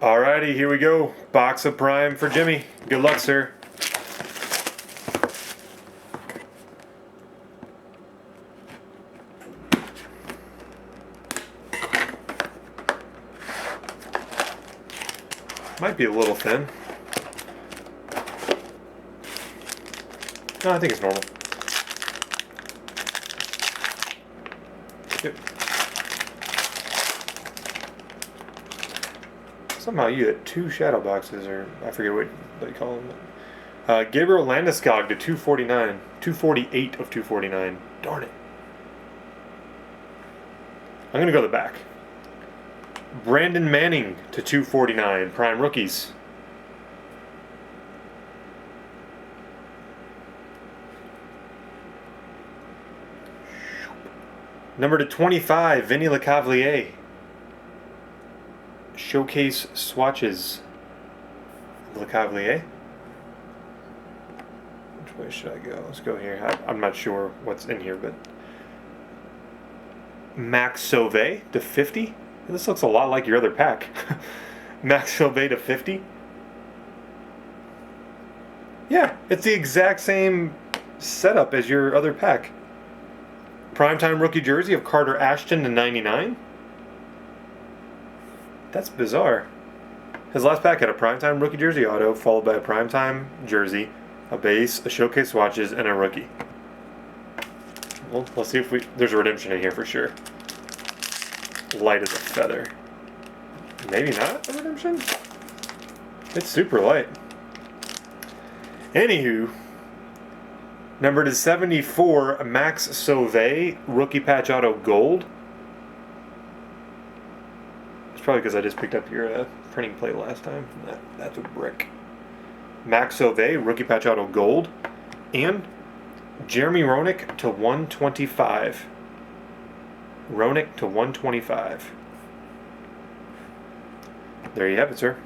Alrighty, here we go. Box of Prime for Jimmy. Good luck, sir. Might be a little thin. No, I think it's normal. Yep. Somehow you get 2 shadow boxes, or I forget what they call them. Gabriel Landeskog to 249. 248 of 249. Darn it. I'm going to go to the back. Brandon Manning to 249. Prime rookies. Number to 25, Vinny Lecavalier. Showcase swatches. Lecavalier. Which way should I go? Let's go here. I'm not sure what's in here, but Max Sauve to 50. This looks a lot like your other pack. Max Sauve to 50. Yeah, it's the exact same setup as your other pack. Primetime rookie jersey of Carter Ashton to 99. That's bizarre. His last pack had a primetime rookie jersey auto, followed by a primetime jersey, a base, a showcase swatches, and a rookie. Well, let's see if there's a redemption in here for sure. Light as a feather. Maybe not a redemption? It's super light. Anywho, number to 74, Max Sauve, rookie patch auto gold. It's probably because I just picked up your printing plate last time. That's a brick. Max Sauve, rookie patch auto gold. And Jeremy Roenick to 125. Roenick to 125. There you have it, sir.